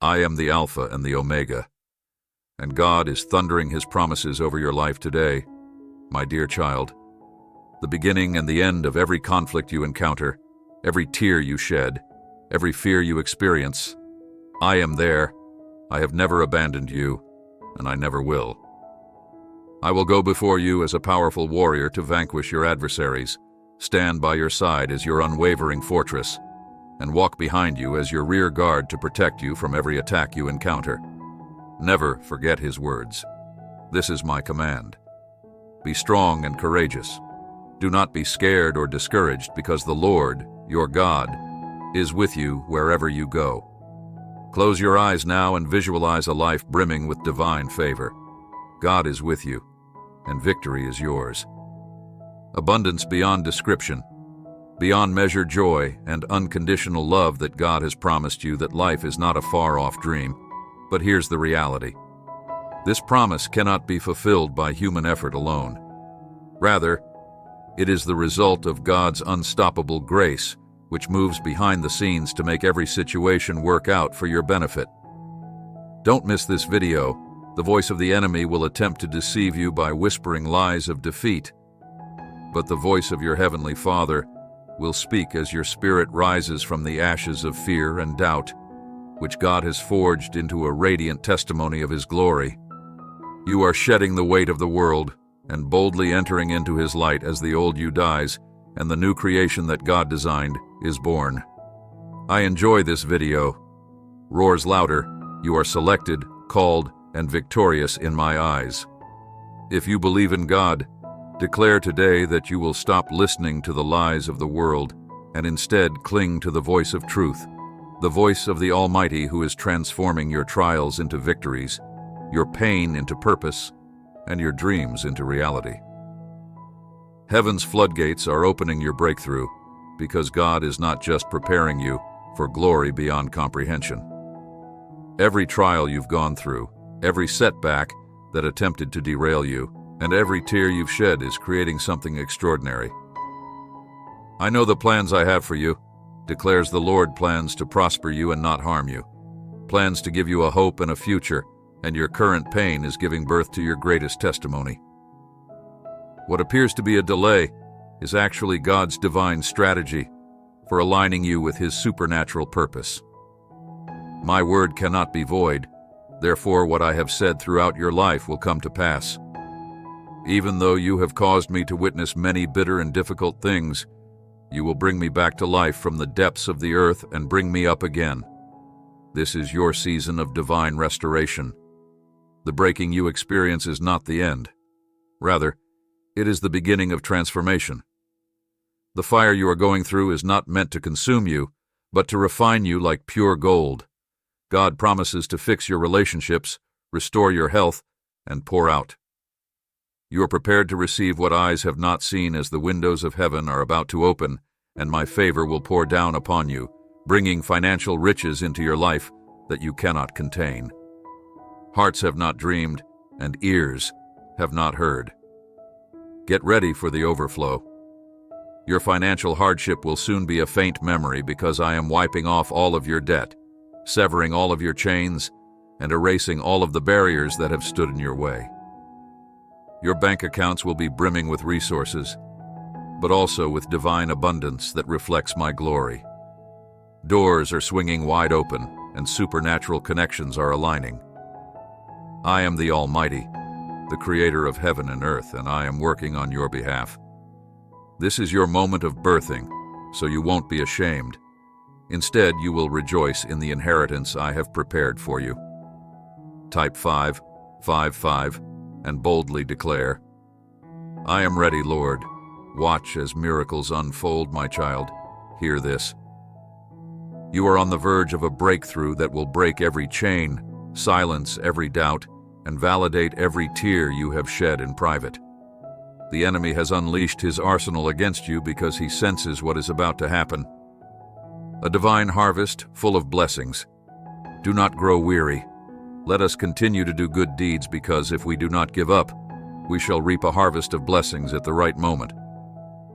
I am the Alpha and the Omega, and God is thundering His promises over your life today, my dear child. The beginning and the end of every conflict you encounter, every tear you shed, every fear you experience. I am there. I have never abandoned you, and I never will. I will go before you as a powerful warrior to vanquish your adversaries, stand by your side as your unwavering fortress, and walk behind you as your rear guard to protect you from every attack you encounter. Never forget His words. This is my command. Be strong and courageous. Do not be scared or discouraged, because the Lord, your God, is with you wherever you go. Close your eyes now and visualize a life brimming with divine favor. God is with you, and victory is yours. Abundance beyond description, beyond measure joy, and unconditional love that God has promised you. That life is not a far-off dream, but here's the reality. This promise cannot be fulfilled by human effort alone. Rather, it is the result of God's unstoppable grace, which moves behind the scenes to make every situation work out for your benefit. Don't miss this video. The voice of the enemy will attempt to deceive you by whispering lies of defeat. But the voice of your Heavenly Father will speak as your spirit rises from the ashes of fear and doubt, which God has forged into a radiant testimony of His glory. You are shedding the weight of the world and boldly entering into His light as the old you dies and the new creation that God designed is born. I enjoy this video. Roars louder. You are selected, called, and victorious in my eyes. If you believe in God, declare today that you will stop listening to the lies of the world and instead cling to the voice of truth, the voice of the Almighty who is transforming your trials into victories, your pain into purpose, and your dreams into reality. Heaven's floodgates are opening your breakthrough, because God is not just preparing you for glory beyond comprehension. Every trial you've gone through, every setback that attempted to derail you, and every tear you've shed is creating something extraordinary. I know the plans I have for you, declares the Lord, plans to prosper you and not harm you, plans to give you a hope and a future, and your current pain is giving birth to your greatest testimony. What appears to be a delay is actually God's divine strategy for aligning you with His supernatural purpose. My word cannot be void, therefore what I have said throughout your life will come to pass. Even though you have caused me to witness many bitter and difficult things, you will bring me back to life from the depths of the earth and bring me up again. This is your season of divine restoration. The breaking you experience is not the end. Rather, it is the beginning of transformation. The fire you are going through is not meant to consume you, but to refine you like pure gold. God promises to fix your relationships, restore your health, and pour out. You are prepared to receive what eyes have not seen, as the windows of heaven are about to open, and my favor will pour down upon you, bringing financial riches into your life that you cannot contain. Hearts have not dreamed, and ears have not heard. Get ready for the overflow. Your financial hardship will soon be a faint memory, because I am wiping off all of your debt, severing all of your chains, and erasing all of the barriers that have stood in your way. Your bank accounts will be brimming with resources, but also with divine abundance that reflects my glory. Doors are swinging wide open, and supernatural connections are aligning. I am the Almighty, the Creator of heaven and earth, and I am working on your behalf. This is your moment of birthing, so you won't be ashamed. Instead, you will rejoice in the inheritance I have prepared for you. Type 555 and boldly declare, I am ready, Lord. Watch as miracles unfold, my child. Hear this. You are on the verge of a breakthrough that will break every chain, silence every doubt, and validate every tear you have shed in private. The enemy has unleashed his arsenal against you because he senses what is about to happen. A divine harvest full of blessings. Do not grow weary. Let us continue to do good deeds, because if we do not give up, we shall reap a harvest of blessings at the right moment.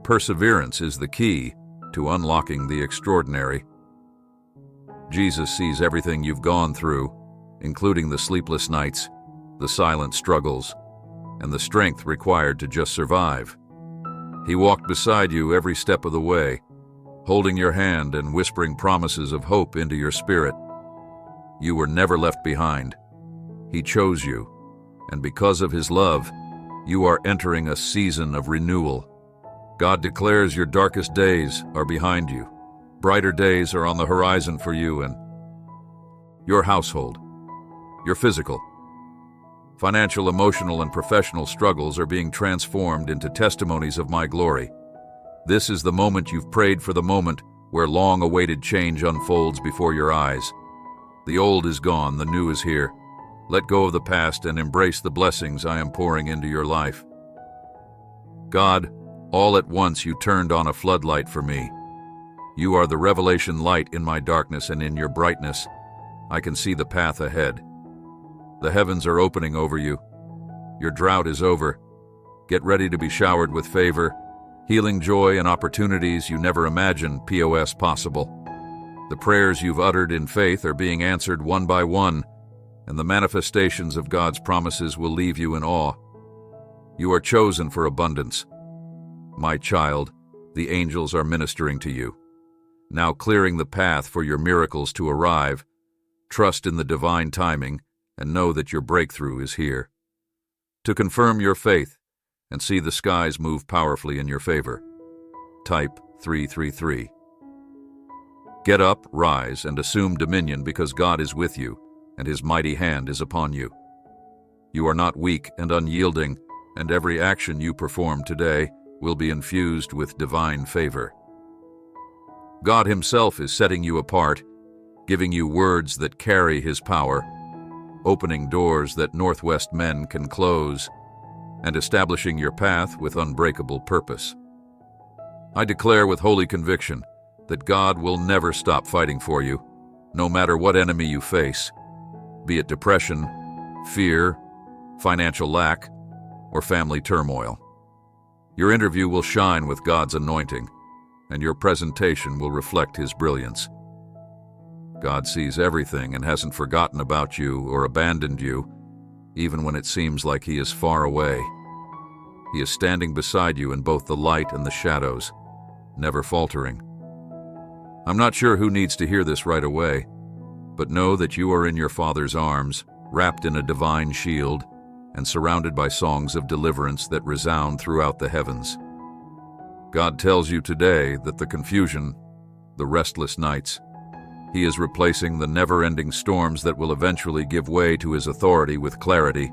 Perseverance is the key to unlocking the extraordinary. Jesus sees everything you've gone through, including the sleepless nights, the silent struggles, and the strength required to just survive. He walked beside you every step of the way, holding your hand and whispering promises of hope into your spirit. You were never left behind. He chose you, and because of His love, you are entering a season of renewal. God declares your darkest days are behind you. Brighter days are on the horizon for you and your household, your physical, financial, emotional, and professional struggles are being transformed into testimonies of my glory. This is the moment you've prayed for, the moment where long-awaited change unfolds before your eyes. The old is gone, the new is here. Let go of the past and embrace the blessings I am pouring into your life. God, all at once you turned on a floodlight for me. You are the revelation light in my darkness, and in your brightness, I can see the path ahead. The heavens are opening over you. Your drought is over. Get ready to be showered with favor, healing, joy, and opportunities you never imagined possible. The prayers you've uttered in faith are being answered one by one, and the manifestations of God's promises will leave you in awe. You are chosen for abundance. My child, the angels are ministering to you, now clearing the path for your miracles to arrive. Trust in the divine timing and know that your breakthrough is here. To confirm your faith and see the skies move powerfully in your favor, type 333. Get up, rise, and assume dominion, because God is with you and His mighty hand is upon you. You are not weak and unyielding, and every action you perform today will be infused with divine favor. God Himself is setting you apart, giving you words that carry His power, opening doors that Northwest men can close, and establishing your path with unbreakable purpose. I declare with holy conviction that God will never stop fighting for you, no matter what enemy you face, be it depression, fear, financial lack, or family turmoil. Your interview will shine with God's anointing, and your presentation will reflect His brilliance. God sees everything and hasn't forgotten about you or abandoned you, even when it seems like He is far away. He is standing beside you in both the light and the shadows, never faltering. I'm not sure who needs to hear this right away, but know that you are in your Father's arms, wrapped in a divine shield, and surrounded by songs of deliverance that resound throughout the heavens. God tells you today that the confusion, the restless nights, He is replacing the never-ending storms that will eventually give way to His authority with clarity,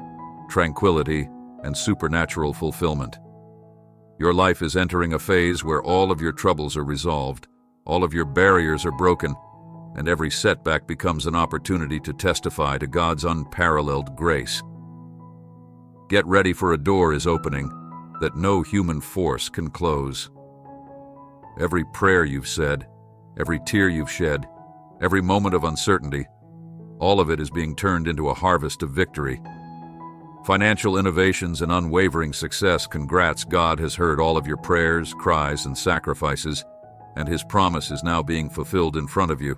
tranquility, and supernatural fulfillment. Your life is entering a phase where all of your troubles are resolved, all of your barriers are broken, and every setback becomes an opportunity to testify to God's unparalleled grace. Get ready, for a door is opening that no human force can close. Every prayer you've said, every tear you've shed, every moment of uncertainty, all of it is being turned into a harvest of victory. Financial innovations and unwavering success. Congrats, God has heard all of your prayers, cries, and sacrifices, and His promise is now being fulfilled in front of you.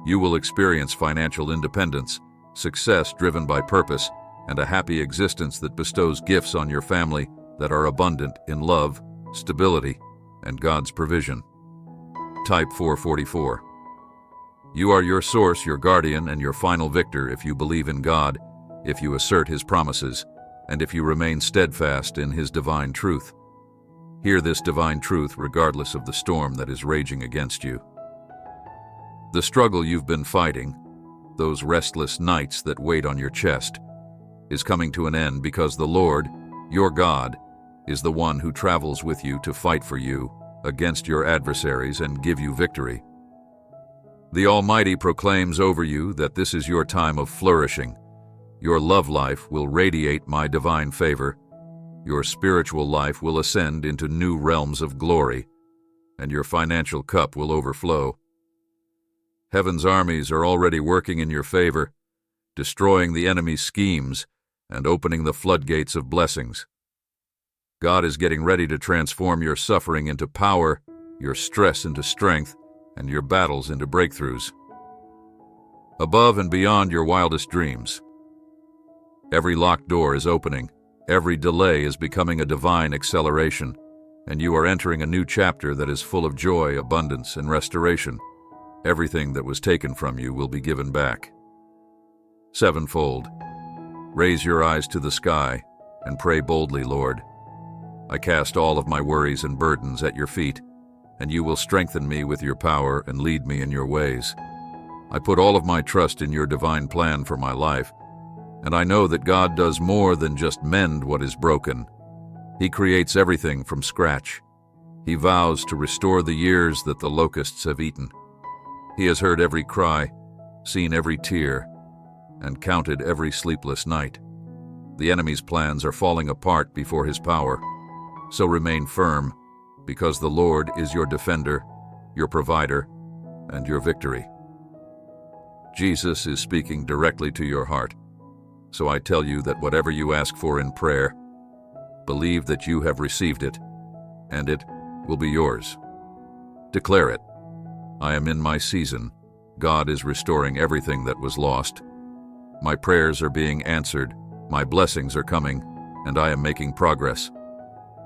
You will experience financial independence, success driven by purpose, and a happy existence that bestows gifts on your family that are abundant in love, stability, and God's provision. Type 444. You are your source, your guardian, and your final victor if you believe in God, if you assert His promises, and if you remain steadfast in His divine truth. Hear this divine truth regardless of the storm that is raging against you. The struggle you've been fighting, those restless nights that weight on your chest, is coming to an end, because the Lord, your God, is the one who travels with you to fight for you against your adversaries and give you victory. The Almighty proclaims over you that this is your time of flourishing. Your love life will radiate my divine favor. Your spiritual life will ascend into new realms of glory, and your financial cup will overflow. Heaven's armies are already working in your favor, destroying the enemy's schemes and opening the floodgates of blessings. God is getting ready to transform your suffering into power, your stress into strength, and your battles into breakthroughs. above and beyond your wildest dreams. Every locked door is opening, every delay is becoming a divine acceleration, and you are entering a new chapter that is full of joy, abundance, and restoration. Everything that was taken from you will be given back sevenfold. Raise your eyes to the sky and pray boldly, Lord. I cast all of my worries and burdens at your feet, and you will strengthen me with your power and lead me in your ways. I put all of my trust in your divine plan for my life, and I know that God does more than just mend what is broken. He creates everything from scratch. He vows to restore the years that the locusts have eaten. He has heard every cry, seen every tear, and counted every sleepless night. The enemy's plans are falling apart before his power. So remain firm, because the Lord is your defender, your provider, and your victory. Jesus is speaking directly to your heart. So I tell you that whatever you ask for in prayer, believe that you have received it, and it will be yours. Declare it. I am in my season. God is restoring everything that was lost. My prayers are being answered, my blessings are coming, and I am making progress.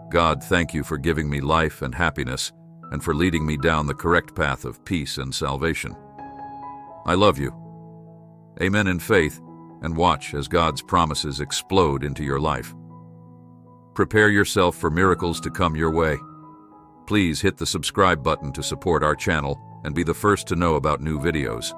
God, thank you for giving me life and happiness, and for leading me down the correct path of peace and salvation. I love you. Amen in faith, and watch as God's promises explode into your life. Prepare yourself for miracles to come your way. Please hit the subscribe button to support our channel and be the first to know about new videos.